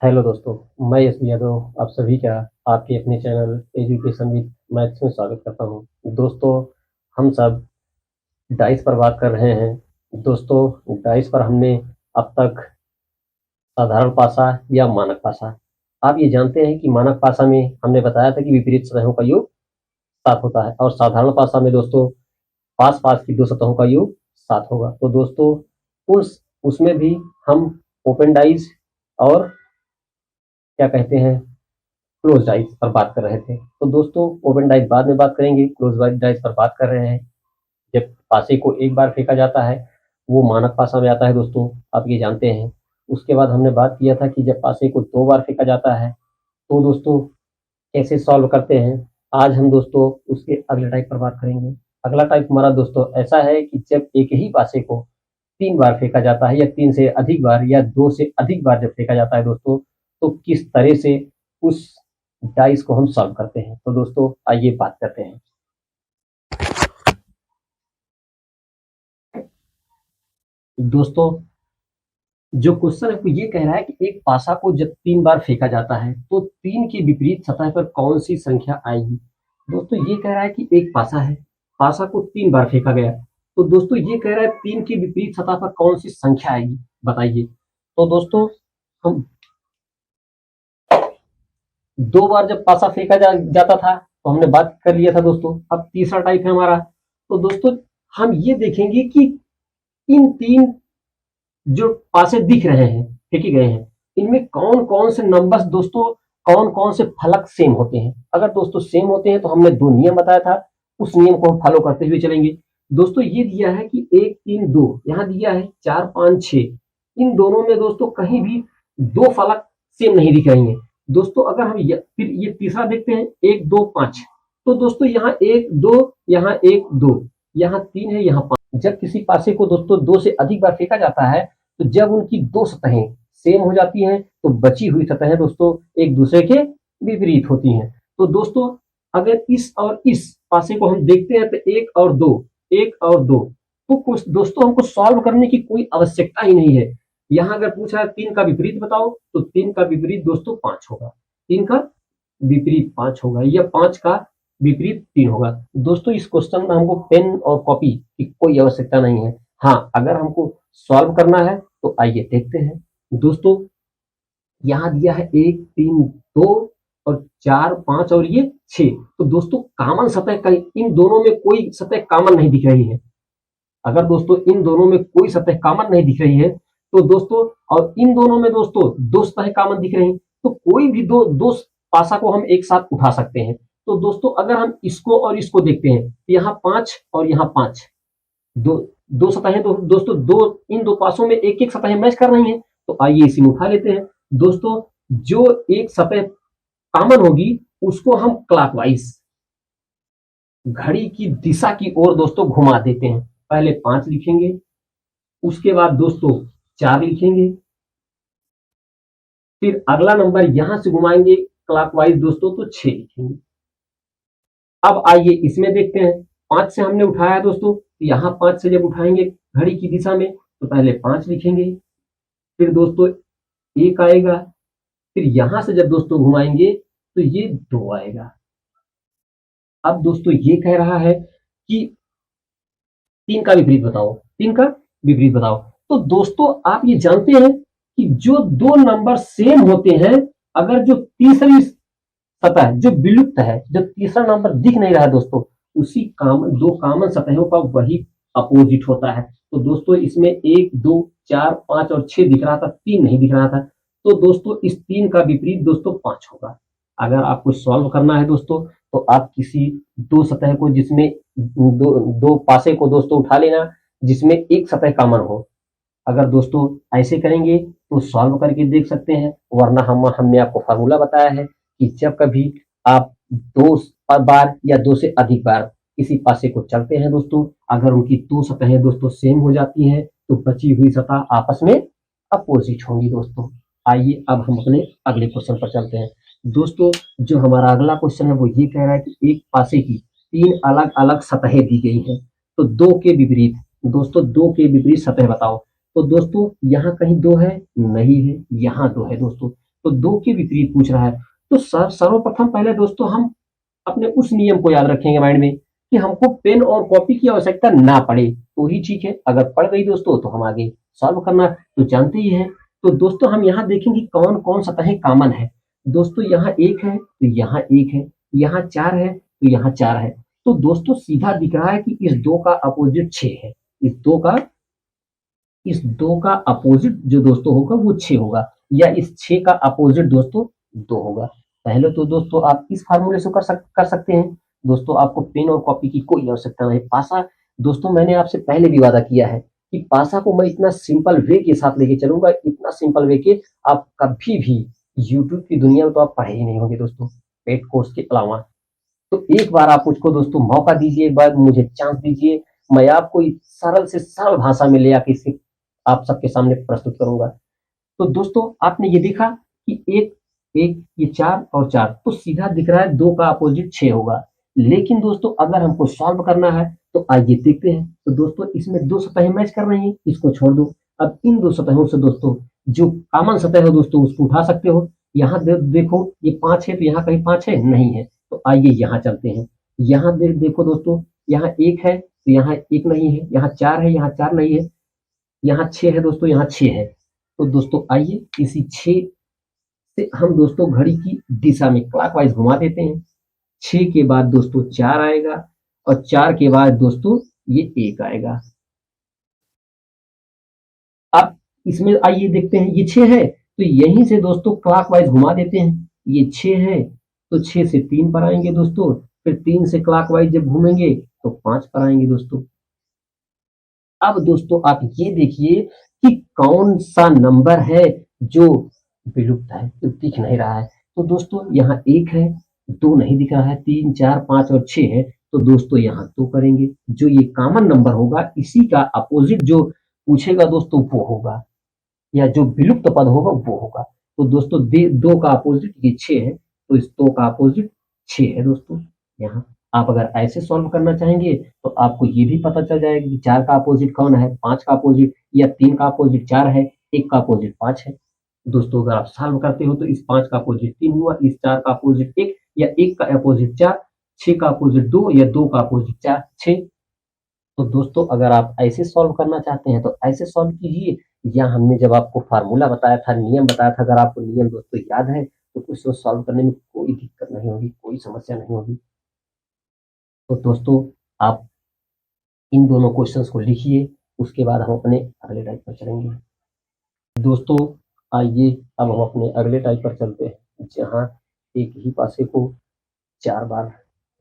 Hello दोस्तों, मैं यश यादव आप सभी का आपके अपने चैनल एजुकेशन विद मैथ्स में स्वागत करता हूं। दोस्तों, हम सब डाइस पर बात कर रहे हैं। दोस्तों, डाइस पर हमने अब तक साधारण पासा या मानक पासा, आप ये जानते हैं कि मानक पासा में हमने बताया था कि विपरीत सतहों का योग 7 होता है और साधारण पासा में दोस्तों पास पास की दो सतहों का योग 7 होगा। तो दोस्तों, उस उसमें भी हम ओपन डाइस और क्या कहते हैं क्लोज डाइस पर बात कर रहे थे। तो दोस्तों, ओपन डाइस बाद में बात करेंगे, क्लोज डाइस पर बात कर रहे हैं। जब पासे को एक बार फेंका जाता है वो मानक पासा में आता है दोस्तों, आप ये जानते हैं। उसके बाद हमने बात किया था कि जब पासे को 2 बार फेंका जाता है तो दोस्तों कैसे सॉल्व करते हैं। आज हम दोस्तों उसके अगले टाइप पर बात करेंगे। अगला टाइप हमारा दोस्तों ऐसा है कि जब एक ही पासे को 3 बार फेंका जाता है या 3 से अधिक बार या 2 से अधिक बार जब फेंका जाता है दोस्तों, तो किस तरह से उस डाइस को हम सॉल्व करते हैं। तो दोस्तों आइए बात करते हैं। दोस्तों, जो क्वेश्चन है वो ये कह रहा है कि एक पासा को जब 3 बार फेंका जाता है तो 3 के विपरीत सतह पर कौन सी संख्या आएगी। दोस्तों ये कह रहा है कि एक पासा है, पासा को 3 बार फेंका गया, तो दोस्तों ये कह रहा है 3 के विपरीत सतह पर कौन सी संख्या आएगी, बताइए। तो दोस्तों, हम 2 बार जब पासा फेंका जाता था तो हमने बात कर लिया था दोस्तों। अब तीसरा टाइप है हमारा। तो दोस्तों हम ये देखेंगे कि इन 3 जो पासे दिख रहे हैं, फेंके गए हैं, इनमें कौन कौन से नंबर्स दोस्तों, कौन कौन से फलक सेम होते हैं। अगर दोस्तों सेम होते हैं तो हमने 2 नियम बताया था, उस नियम को हम फॉलो करते हुए चलेंगे। दोस्तों ये दिया है कि 1 3 2, यहाँ दिया है 4 5 6, इन दोनों में दोस्तों कहीं भी 2 फलक सेम नहीं दिख रही हैं। दोस्तों अगर हम फिर ये तीसरा देखते हैं 1 2 5, तो दोस्तों यहाँ 1 2, यहाँ 1 2, यहाँ 3 है, यहाँ 5। जब किसी पासे को दोस्तों 2 से अधिक बार फेंका जाता है तो जब उनकी 2 सतहें सेम हो जाती हैं तो बची हुई सतहें दोस्तों एक दूसरे के विपरीत होती हैं। तो दोस्तों अगर इस और इस पासे को हम देखते हैं तो 1 और 2, 1 और 2, तो कुछ दोस्तों हमको सॉल्व करने की कोई आवश्यकता ही नहीं है। यहाँ अगर पूछा है 3 का विपरीत बताओ, तो 3 का विपरीत दोस्तों 5 होगा, 3 का विपरीत 5 होगा, या 5 का विपरीत 3 होगा। दोस्तों इस क्वेश्चन में हमको पेन और कॉपी की कोई आवश्यकता नहीं है। हाँ, अगर हमको सॉल्व करना है तो आइए देखते हैं। दोस्तों यहाँ दिया है 1 3 2 और 4 5 और ये 6, तो दोस्तों कॉमन सतह कहीं इन दोनों में कोई सतह कॉमन नहीं दिख रही है। अगर दोस्तों इन दोनों में कोई सतह कॉमन नहीं दिख रही है तो दोस्तों, और इन दोनों में दोस्तों 2 सतह कॉमन दिख रही हैं, तो कोई भी दो पासा को हम एक साथ उठा सकते हैं। तो दोस्तों अगर हम इसको और इसको देखते हैं, यहाँ 5 और यहाँ 5, दो दो सतहें दोस्तों दो, इन दो पासों में एक एक सतहें मैच कर रही हैं। तो आइए इसी में उठा लेते हैं। दोस्तों जो एक सतह कॉमन होगी उसको हम क्लॉकवाइज घड़ी की दिशा की ओर दोस्तों घुमा देते हैं। पहले 5 लिखेंगे, उसके बाद दोस्तों 4 लिखेंगे, फिर अगला नंबर यहां से घुमाएंगे क्लॉकवाइज दोस्तों तो 6 लिखेंगे। अब आइए इसमें देखते हैं, 5 से हमने उठाया दोस्तों, यहाँ 5 से जब उठाएंगे घड़ी की दिशा में तो पहले 5 लिखेंगे, फिर दोस्तों 1 आएगा, फिर यहां से जब दोस्तों घुमाएंगे तो ये 2 आएगा। अब दोस्तों ये कह रहा है कि 3 का विपरीत बताओ, 3 का विपरीत बताओ। तो दोस्तों आप ये जानते हैं कि जो 2 नंबर सेम होते हैं, अगर जो तीसरी सतह जो विलुप्त है, जो तीसरा नंबर दिख नहीं रहा दोस्तों, उसी दो कॉमन सतहों का वही अपोजिट होता है। तो दोस्तों इसमें 1 2 4 5 और 6 दिख रहा था, 3 नहीं दिख रहा था। तो दोस्तों इस 3 का विपरीत दोस्तों 5 होगा। अगर आपको सॉल्व करना है दोस्तों तो आप किसी 2 सतह को, जिसमें दो पासे को दोस्तों उठा लेना जिसमें एक सतह कॉमन हो। अगर दोस्तों ऐसे करेंगे तो सॉल्व करके देख सकते हैं, वरना हमने आपको फार्मूला बताया है कि जब कभी आप 2 बार या 2 से अधिक बार किसी पासे को चलते हैं दोस्तों, अगर उनकी 2 सतहें दोस्तों सेम हो जाती हैं तो बची हुई सतह आपस में अपोजिट होंगी दोस्तों। आइए अब हम अपने अगले क्वेश्चन पर चलते हैं। दोस्तों जो हमारा अगला क्वेश्चन है वो ये कह रहा है कि एक पासे की 3 अलग अलग सतहें दी गई हैं, तो 2 के विपरीत दोस्तों 2 के विपरीत सतह बताओ। तो दोस्तों यहाँ कहीं 2 है नहीं है, यहाँ 2 है दोस्तों। तो 2 के विपरीत पूछ रहा है। तो सर्वप्रथम पहले दोस्तों हम अपने उस नियम को याद रखेंगे माइंड में कि हमको पेन और कॉपी की आवश्यकता ना पड़े तो ही ठीक है। अगर पड़ गई दोस्तों तो हम आगे सॉल्व करना तो जानते ही हैं। तो दोस्तों हम यहाँ देखेंगे कौन कौन सतहें कॉमन है। दोस्तों यहाँ 1 है तो यहाँ 1 है, यहाँ 4 है तो यहाँ 4 है। तो दोस्तों सीधा दिख रहा है कि इस 2 का अपोजिट 6 है। इस 2 का अपोजिट जो दोस्तों होगा वो 6 होगा, या इस 6 का अपोजिट दोस्तों 2 होगा। पहले तो दोस्तों आप इस फार्मूले से कर सकते हैं। दोस्तों आपको पेन और कॉपी की कोई आवश्यकता नहीं। पासा दोस्तों मैंने आपसे पहले भी वादा किया है कि पासा को मैं इतना सिंपल वे के साथ लेके चलूंगा, इतना सिंपल वे के आप कभी भी यूट्यूब की दुनिया में तो आप पढ़े ही नहीं होंगे दोस्तों, पेड कोर्स के अलावा। तो एक बार आप मुझको दोस्तों मौका दीजिए, एक बार मुझे चांस दीजिए, मैं आपको इस सरल से सरल भाषा में ले आके इसे आप सबके सामने प्रस्तुत करूंगा। तो दोस्तों आपने ये देखा कि एक एक ये 4 और 4 तो सीधा दिख रहा है 2 का अपोजिट 6 होगा। लेकिन दोस्तों अगर हमको सॉल्व करना है तो आइए देखते हैं। तो दोस्तों इसमें 2 सतहें मैच कर रही हैं, इसको छोड़ दो। अब इन 2 सतहों से दोस्तों जो कॉमन सतह है दोस्तों उसको उठा सकते हो। यहाँ देखो ये 5 है तो यहाँ कहीं 5 है नहीं है, तो आइए यहाँ चलते हैं। यहाँ देखो दोस्तों, यहाँ 1 है तो यहाँ 1 नहीं है, यहाँ 4 है यहाँ 4 नहीं है, यहाँ 6 है दोस्तों यहाँ 6 है। तो दोस्तों आइए इसी 6 से हम दोस्तों घड़ी की दिशा में क्लॉकवाइज घुमा देते हैं। 6 के बाद दोस्तों 4 आएगा और 4 के बाद दोस्तों ये 1 आएगा। अब इसमें आइए देखते हैं, ये 6 है तो यहीं से दोस्तों क्लॉकवाइज घुमा देते हैं। ये 6 है तो 6 से 3 पर आएंगे दोस्तों, फिर 3 से क्लॉकवाइज जब घूमेंगे तो 5 पर आएंगे दोस्तों। अब दोस्तों आप ये देखिए कि कौन सा नंबर है जो विलुप्त है, जो दिख नहीं रहा है। तो दोस्तों यहाँ 1 है, 2 नहीं दिख रहा है, 3 4 5 और 6 है। तो दोस्तों यहाँ 2 करेंगे, जो ये कॉमन नंबर होगा इसी का अपोजिट जो पूछेगा दोस्तों वो होगा, या जो विलुप्त पद होगा वो होगा। तो दोस्तों 2 का अपोजिट ये 6 है, तो इस 2 का अपोजिट 6 है दोस्तों। यहाँ आप अगर ऐसे सॉल्व करना चाहेंगे तो आपको ये भी पता चल जाएगा कि 4 का अपोजिट कौन है, 5 का अपोजिट, या 3 का अपोजिट 4 है, 1 का अपोजिट 5 है। दोस्तों अगर आप सॉल्व करते हो तो इस 5 का अपोजिट 3 हुआ, इस 4 का अपोजिट 1, या 1 का अपोजिट 4, 6 का अपोजिट 2, या 2 का अपोजिट 4 6। तो दोस्तों अगर आप ऐसे सॉल्व करना चाहते हैं तो ऐसे सॉल्व कीजिए, या हमने जब आपको फार्मूला बताया था, नियम बताया था, अगर आपको नियम दोस्तों याद है तो उसको सॉल्व करने में कोई दिक्कत नहीं होगी, कोई समस्या नहीं होगी। तो दोस्तों आप इन दोनों क्वेश्चंस को लिखिए, उसके बाद हम अपने अगले टाइप पर चलेंगे। दोस्तों आइए अब हम अपने अगले टाइप पर चलते हैं, जहाँ एक ही पासे को 4 बार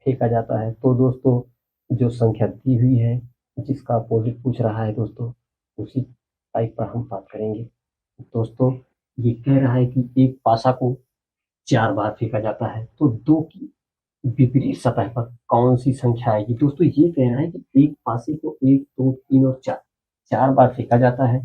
फेंका जाता है। तो दोस्तों जो संख्या दी हुई है जिसका अपोजिट पूछ रहा है दोस्तों, उसी टाइप पर हम बात करेंगे। दोस्तों ये कह रहा है कि एक पासा को 4 बार फेंका जाता है, तो 2 की विपरीत सतह पर कौन सी संख्या आएगी। दोस्तों ये कह रहा है कि एक पासे को 1 2 3 और 4 बार फेंका जाता है,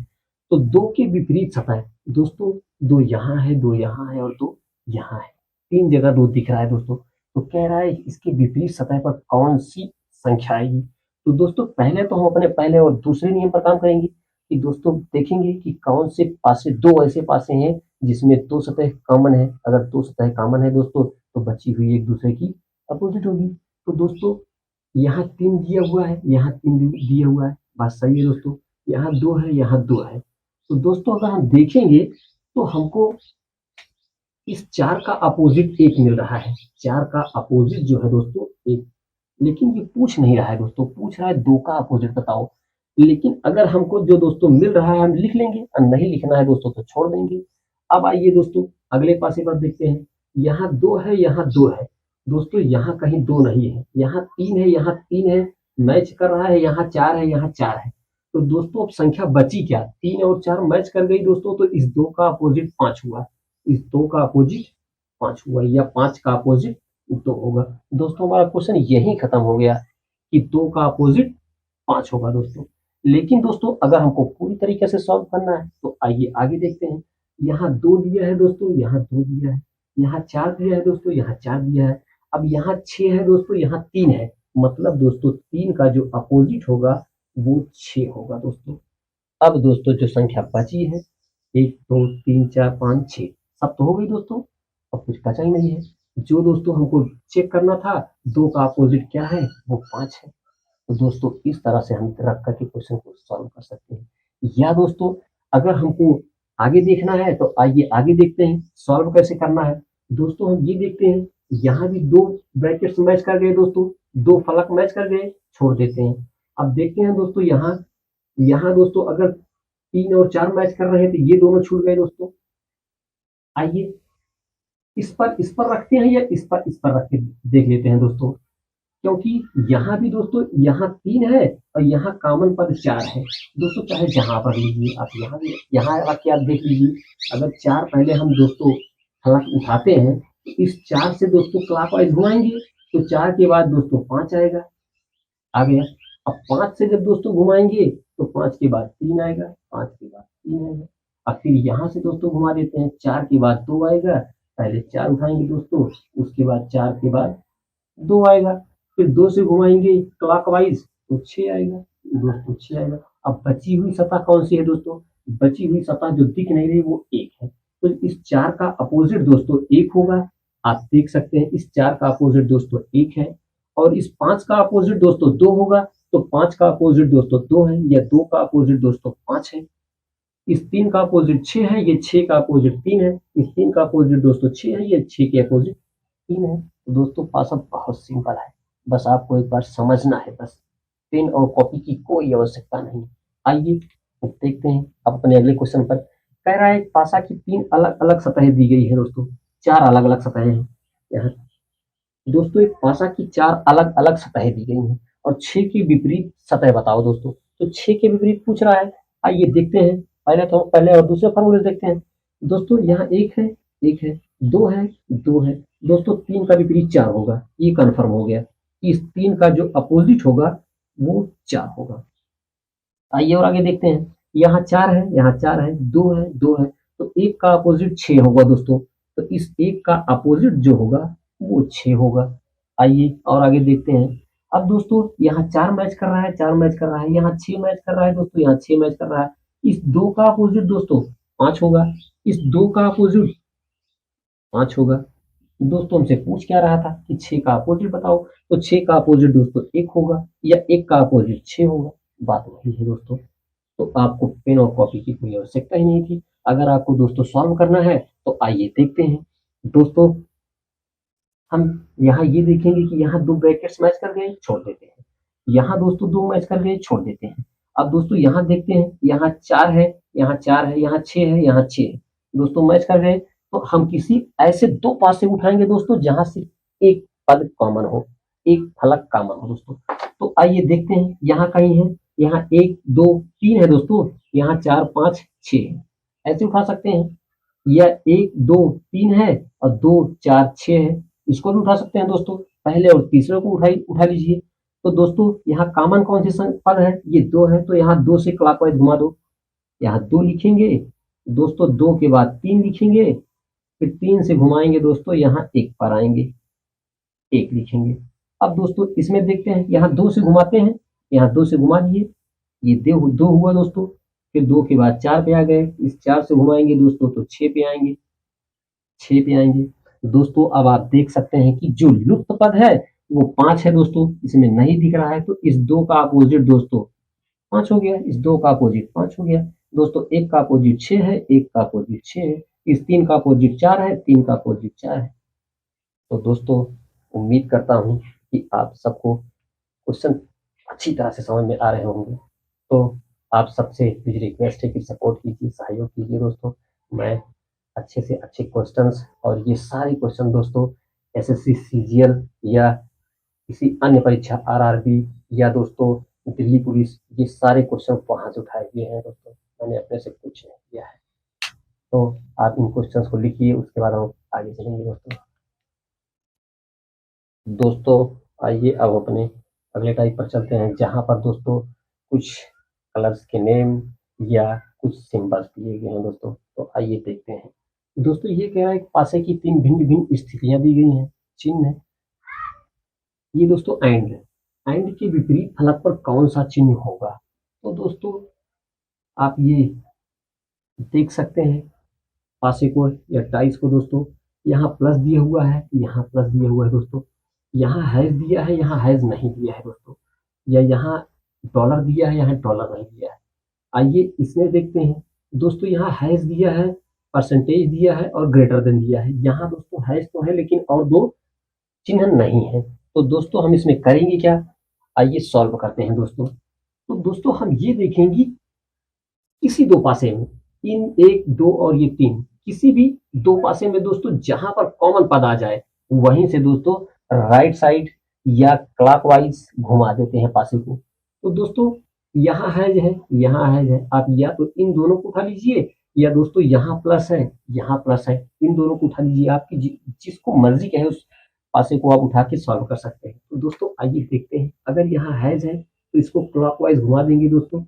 तो 2 के विपरीत सतह दोस्तों 2 यहाँ है, 2 यहाँ है और 2 यहाँ है, 3 जगह 2 दिख रहा है दोस्तों। तो कह रहा है इसके विपरीत सतह पर कौन सी संख्या आएगी। तो दोस्तों पहले तो हम अपने पहले और दूसरे नियम पर काम करेंगे कि दोस्तों देखेंगे कि कौन से पासे, 2 ऐसे पासे हैं जिसमें 2 सतह कॉमन है। अगर 2 सतह कॉमन है दोस्तों तो बची हुई एक दूसरे की अपोजिट होगी। तो दोस्तों यहाँ 3 दिया हुआ है, यहाँ 3 दिया हुआ है, बात सही है दोस्तों। यहाँ 2 है, यहाँ 2 है। तो दोस्तों अगर हम देखेंगे तो हमको इस 4 का अपोजिट 1 मिल रहा है, 4 का अपोजिट जो है दोस्तों 1। लेकिन ये पूछ नहीं रहा है दोस्तों, पूछ रहा है 2 का अपोजिट बताओ। लेकिन अगर हमको जो दोस्तों मिल रहा है हम लिख लेंगे, और नहीं लिखना है दोस्तों तो छोड़ देंगे। अब आइए दोस्तों अगले पासे पर देखते हैं। यहाँ 2 है, यहाँ 2 है दोस्तों, यहाँ कहीं 2 नहीं है, यहाँ 3 है, यहाँ 3 है, मैच कर रहा है, यहाँ 4 है, यहाँ 4 है। तो दोस्तों अब संख्या बची क्या, 3 और 4 मैच कर गई दोस्तों, तो इस 2 का अपोजिट 5 हुआ, इस 2 का अपोजिट 5 हुआ, या 5 का अपोजिट 2 होगा। दोस्तों हमारा क्वेश्चन यही खत्म हो गया कि 2 का अपोजिट 5 होगा दोस्तों। लेकिन दोस्तों अगर हमको पूरी तरीके से सॉल्व करना है तो आइए आगे देखते हैं। यहाँ 2 दिया है दोस्तों, यहाँ 2 दिया है, यहाँ 4 दिया है दोस्तों, यहाँ 4 दिया है। अब यहाँ 6 है दोस्तों, यहाँ 3 है, मतलब दोस्तों 3 का जो अपोजिट होगा वो 6 होगा दोस्तों। अब दोस्तों जो संख्या बची है 1 2 3 4 5 6, सब तो हो गई दोस्तों, अब कुछ बचा ही नहीं है। जो दोस्तों हमको चेक करना था, 2 का अपोजिट क्या है, वो 5 है। तो दोस्तों इस तरह से हम रख करके क्वेश्चन को सॉल्व कर सकते हैं। या दोस्तों अगर हमको आगे देखना है तो आइए आगे देखते हैं सॉल्व कैसे करना है। दोस्तों हम ये देखते हैं, यहाँ भी 2 ब्रैकेट्स मैच कर गए दोस्तों, 2 फलक मैच कर गए, छोड़ देते हैं। अब देखते हैं दोस्तों यहाँ, यहाँ दोस्तों अगर 3 और 4 मैच कर रहे हैं तो ये दोनों छूट गए दोस्तों। आइए इस पर रखते हैं या इस पर रख के देख लेते हैं दोस्तों, क्योंकि यहाँ भी दोस्तों यहाँ 3 है और यहाँ कॉमन पद 4 है दोस्तों, चाहे जहाँ पर लीजिए आप, यहाँ भी यहाँ रख के आप देख लीजिए। अगर 4 पहले हम दोस्तों फलक उठाते हैं तो इस 4 से दोस्तों क्लॉकवाइज घुमाएंगे तो 4 के बाद दोस्तों 5 आएगा, आ गया। अब 5 से जब दोस्तों घुमाएंगे तो 5 के बाद 3 आएगा, 5 के बाद 3 आएगा। अब फिर यहाँ से दोस्तों घुमा देते हैं, 4 के बाद 2 आएगा, पहले 4 उठाएंगे दोस्तों, उसके बाद 4 के बाद 2 आएगा, फिर 2 से घुमाएंगे क्लॉकवाइज तो 6 आएगा दोस्तों, 6 आएगा। अब बची हुई सतह कौन सी है दोस्तों, बची हुई सतह जो दिख नहीं रही वो 1 है। तो इस 4 का अपोजिट दोस्तों 1 होगा, आप देख सकते हैं इस 4 का अपोजिट दोस्तों 1 है। और इस 5 का अपोजिट दोस्तों 2 होगा, तो 5 का अपोजिट दोस्तों 2 है, या 2 का अपोजिट दोस्तों 5 है। इस 3 का अपोजिट 6 है, ये 6 का अपोजिट 3 है। इस 3 का अपोजिट दोस्तों 6 है, ये 6 के अपोजिट 3 है। तो दोस्तों पासा बहुत सिंपल है, बस आपको एक बार समझना है, बस पेन और कॉपी की कोई आवश्यकता नहीं। आइए देखते हैं अपने अगले क्वेश्चन पर। कह रहा है पासा की 3 अलग अलग सतहें दी गई है दोस्तों, 4 अलग अलग सतहें हैं यहाँ दोस्तों। एक पासा की 4 अलग अलग सतहें दी गई हैं और 6 की विपरीत सतह बताओ दोस्तों। तो 6 के विपरीत पूछ रहा है, आइए देखते हैं। पहले और दूसरे फॉर्मूले देखते हैं दोस्तों। यहाँ 1 है, 1 है, 2 है, 2 है दोस्तों। 3 का विपरीत 4 होगा, ये कन्फर्म हो गया। इस 3 का जो अपोजिट होगा वो 4 होगा। आइए और आगे देखते हैं। यहाँ 4 है, यहाँ 4 है, 2 है, 2 है, तो 1 का अपोजिट 6 होगा दोस्तों। तो इस 1 का अपोजिट जो होगा वो 6 होगा। आइए और आगे देखते हैं। अब दोस्तों यहाँ 4 मैच कर रहा है, 4 मैच कर रहा है, यहाँ 6 मैच कर रहा है दोस्तों, यहाँ 6 मैच कर रहा है। इस 2 का अपोजिट दोस्तों 5 होगा, इस 2 का अपोजिट 5 होगा। दोस्तों हमसे पूछ क्या रहा था कि 6 का अपोजिट बताओ, तो 6 का अपोजिट दोस्तों 1 होगा, या 1 का अपोजिट 6 होगा। बात वही है दोस्तों। तो आपको पेन और कॉपी की कोई आवश्यकता ही नहीं थी। अगर आपको दोस्तों सॉल्व करना है तो आइए देखते हैं दोस्तों। हम यहाँ ये देखेंगे कि यहाँ 2 ब्रैकेट्स मैच कर गए, छोड़ देते हैं। यहाँ दोस्तों 2 मैच कर गए, छोड़ देते हैं। अब दोस्तों यहाँ देखते हैं, यहाँ 4 है, यहाँ 4 है, यहाँ 6 है, यहाँ 6 है दोस्तों, मैच कर गए। तो हम किसी ऐसे 2 पासे उठाएंगे दोस्तों जहां से एक पद कॉमन हो, एक फलक कॉमन हो दोस्तों। तो आइए देखते हैं, यहाँ कहीं है, यहाँ 1 2 3 है दोस्तों, यहाँ 4 5 6 है, ऐसे उठा सकते हैं। या 1 2 3 है और 2 4 6 है, इसको भी उठा सकते हैं दोस्तों। पहले और तीसरे को उठा लीजिए। तो दोस्तों यहाँ कॉमन कौन सी पद है, ये 2 है, तो यहाँ 2 से क्लॉकवाइज घुमा दो। यहाँ 2 लिखेंगे दोस्तों, 2 के बाद 3 लिखेंगे, फिर 3 से घुमाएंगे दोस्तों, यहाँ 1 पर आएंगे, 1 लिखेंगे। अब दोस्तों इसमें देखते हैं, यहाँ 2 से घुमाते हैं, यहाँ 2 से घुमा दिए, ये 2 हुआ दोस्तों। फिर 2 के बाद 4 पे आ गए, इस 4 से घुमाएंगे दोस्तों तो 6 पे आएंगे, 6 पे आएंगे दोस्तों। अब आप देख सकते हैं कि जो लुप्त पद है वो 5 है दोस्तों, इसमें नहीं दिख रहा है। तो इस 2 का अपोजिट दोस्तों 5 हो गया, इस 2 का अपोजिट 5 हो गया दोस्तों। 1 का अपोजिट 6 है, 1 का अपोजिट 6 है, इस 3 का अपोजिट 4 है, 3 का अपोजिट 4 है। तो दोस्तों उम्मीद करता हूँ कि आप सबको क्वेश्चन अच्छी तरह से समझ में आ रहे होंगे। तो आप सबसे मुझे रिक्वेस्ट है कि सपोर्ट कीजिए, सहयोग कीजिए दोस्तों। मैं अच्छे से अच्छे क्वेश्चंस, और ये सारे क्वेश्चन दोस्तों एसएससी सीजीएल या किसी अन्य परीक्षा आरआरबी या दोस्तों दिल्ली पुलिस, ये सारे क्वेश्चन वहां से उठाए गए हैं दोस्तों, मैंने अपने से कुछ नहीं किया है। तो आप इन क्वेश्चंस को लिखिए, उसके बाद हम आगे चलेंगे दोस्तों। दोस्तों आइए अब अपने अगले टाइप पर चलते हैं, जहां पर दोस्तों कुछ कलर्स के नेम या कुछ सिंबल्स दिए गए हैं दोस्तों। तो आइए देखते हैं दोस्तों। ये कह रहा है पासे की 3 भिन्न भिन्न स्थितियां दी गई हैं, चिन्ह है ये दोस्तों एंड है। एंड के विपरीत फलक पर कौन सा चिन्ह होगा। तो दोस्तों आप ये देख सकते हैं, पासे को या टाइस को दोस्तों, यहाँ प्लस दिया हुआ है, यहाँ प्लस दिया हुआ है दोस्तों, यहाँ हैज दिया है, यहाँ हैज नहीं दिया है दोस्तों, या यहाँ डॉलर दिया है, यहाँ डॉलर नहीं दिया है। आइए इसमें देखते हैं दोस्तों, यहाँ हैज दिया है, परसेंटेज दिया है और ग्रेटर देन दिया है। यहाँ दोस्तों हैज तो है लेकिन और दो चिन्ह नहीं है। तो दोस्तों हम इसमें करेंगे क्या, आइए सॉल्व करते हैं दोस्तों। तो दोस्तों हम ये देखेंगे किसी दो पासे में, इन एक दो और ये तीन, किसी भी दो पासे में दोस्तों जहां पर कॉमन पद आ जाए वहीं से दोस्तों राइट साइड या क्लॉकवाइज घुमा देते हैं पासे को। तो दोस्तों यहाँ हैज है, यहाँ हैज है, आप या तो इन दोनों को उठा लीजिए या दोस्तों यहाँ प्लस है, यहाँ प्लस है, इन दोनों को उठा लीजिए, आपकी जिसको मर्जी कहे उस पासे को आप उठा के सॉल्व कर सकते हैं। तो दोस्तों आइए देखते हैं, अगर यहाँ हैज है तो इसको क्लॉकवाइज घुमा देंगे दोस्तों,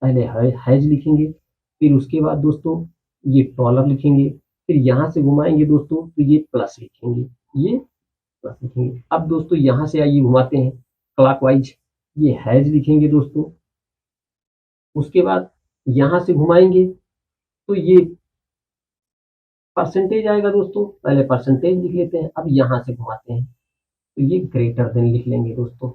पहले हैज लिखेंगे, फिर उसके बाद दोस्तों ये डॉलर लिखेंगे, फिर यहाँ से घुमाएंगे दोस्तों तो ये प्लस लिखेंगे, ये प्लस लिखेंगे। अब दोस्तों यहाँ से आइए घुमाते हैं क्लॉकवाइज, ये हैज लिखेंगे दोस्तों, उसके बाद यहाँ से घुमाएंगे तो ये परसेंटेज आएगा दोस्तों, पहले परसेंटेज लिख लेते हैं, अब यहाँ से घुमाते हैं तो ये ग्रेटर देन लिख लेंगे दोस्तों।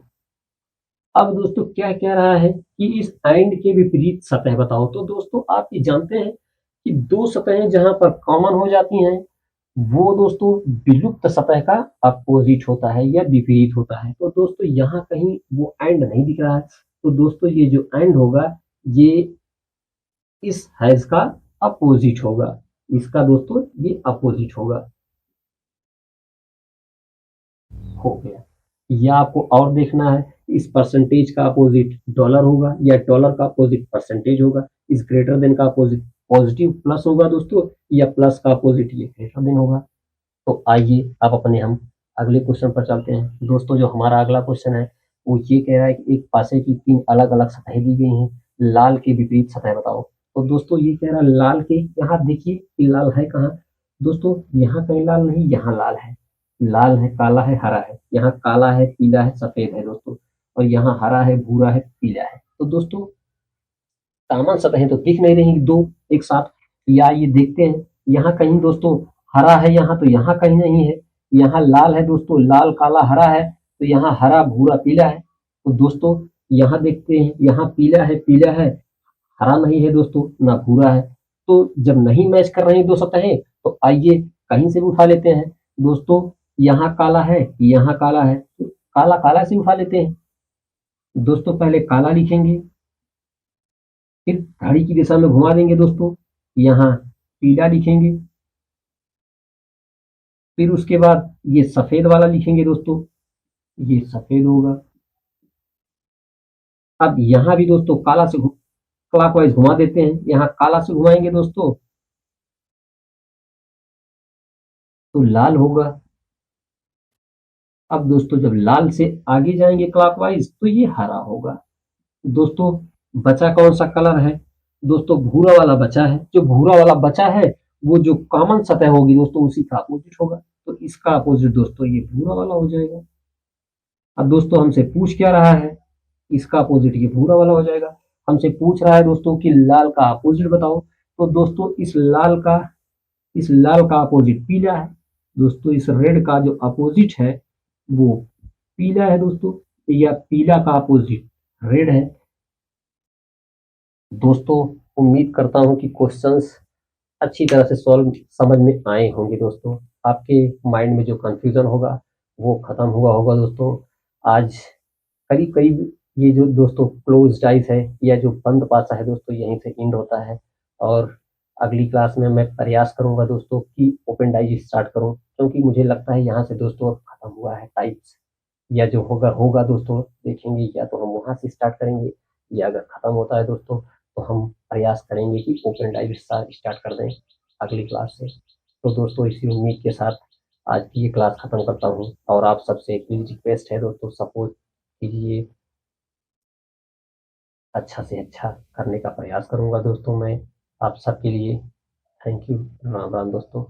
अब दोस्तों क्या कह रहा है कि इस एंड के विपरीत सतह बताओ। तो दोस्तों आप ये जानते हैं कि दो सतहें जहां पर कॉमन हो जाती हैं वो दोस्तों विलुप्त सतह का अपोजिट होता है या विपरीत होता है। तो दोस्तों यहाँ कहीं वो एंड नहीं दिख रहा है, तो दोस्तों ये जो एंड होगा ये इस हैज का अपोजिट होगा, इसका दोस्तों ये अपोजिट होगा। हो गया, या आपको और देखना है, इस परसेंटेज का अपोजिट डॉलर होगा या डॉलर का अपोजिट परसेंटेज होगा, इस ग्रेटर देन का अपोजिट पॉजिटिव प्लस होगा दोस्तों, या प्लस का अपोजिट ये ग्रेटर देन होगा। तो आइए अब अपने हम अगले क्वेश्चन पर चलते हैं दोस्तों। जो हमारा अगला क्वेश्चन है वो ये कह रहा है कि एक पासे की तीन अलग अलग सतहें दी गई हैं, लाल के विपरीत सतह बताओ। तो दोस्तों ये कह रहा है लाल के, यहाँ देखिए कि लाल है कहाँ दोस्तों, यहाँ कहीं लाल नहीं, यहाँ लाल है, लाल है, काला है, हरा है, यहाँ काला है, पीला है, सफेद है दोस्तों, और यहाँ हरा है, भूरा है, पीला है। तो दोस्तों कॉमन सतहें तो दिख नहीं रही दो एक साथ, या ये देखते हैं यहाँ कहीं दोस्तों हरा है, यहाँ तो यहाँ कहीं नहीं है, यहाँ लाल है दोस्तों, लाल काला हरा है, तो यहाँ हरा भूरा पीला है। तो दोस्तों यहाँ देखते हैं, यहाँ पीला है, पीला है, हरा नहीं है दोस्तों, ना भूरा है। तो जब नहीं मैच कर रही दो सतहें तो आइए कहीं से भी उठा लेते हैं दोस्तों, यहाँ काला है, यहाँ काला है, तो काला काला से उठा लेते हैं दोस्तों, पहले काला लिखेंगे, फिर घड़ी की दिशा में घुमा देंगे दोस्तों, यहाँ पीला लिखेंगे, फिर उसके बाद ये सफेद वाला लिखेंगे दोस्तों, ये सफेद होगा। अब यहाँ भी दोस्तों काला से क्लॉकवाइज घुमा देते हैं, यहाँ काला से घुमाएंगे दोस्तों तो लाल होगा। अब दोस्तों जब लाल से आगे जाएंगे क्लॉकवाइज तो ये हरा होगा। दोस्तों बचा कौन सा कलर है दोस्तों, भूरा वाला बचा है। जो भूरा वाला बचा है वो जो कॉमन सतह होगी दोस्तों उसी का अपोजिट होगा, तो इसका अपोजिट दोस्तों ये भूरा वाला हो जाएगा। अब दोस्तों हमसे पूछ क्या रहा है, इसका अपोजिट ये भूरा वाला हो जाएगा। हमसे पूछ रहा है दोस्तों कि लाल का अपोजिट बताओ। तो दोस्तों इस लाल का अपोजिट पीला है दोस्तों, इस रेड का जो अपोजिट है वो पीला है दोस्तों, या पीला का अपोजिट रेड है। दोस्तों उम्मीद करता हूं कि क्वेश्चंस अच्छी तरह से सॉल्व समझ में आए होंगे दोस्तों, आपके माइंड में जो कंफ्यूजन होगा वो खत्म हुआ होगा दोस्तों। आज करीब करीब ये जो दोस्तों क्लोज आइज है या जो बंद पासा है दोस्तों यहीं से एंड होता है, और अगली क्लास में मैं प्रयास करूंगा दोस्तों कि ओपन आइज स्टार्ट करूं, क्योंकि मुझे लगता है यहाँ से दोस्तों खत्म हुआ है टाइप्स, या जो होगा दोस्तों देखेंगे, या तो हम वहां से स्टार्ट करेंगे, या अगर खत्म होता है दोस्तों तो हम प्रयास करेंगे कि ओपन डाइव स्टार्ट कर दें अगली क्लास से। तो दोस्तों इसी उम्मीद के साथ आज की ये क्लास खत्म करता हूँ, और आप सबसे प्लीज रिक्वेस्ट है दोस्तों सपोर्ट कीजिए, अच्छा से अच्छा करने का प्रयास करूंगा दोस्तों मैं आप सबके लिए। थैंक यू, राम राम दोस्तों।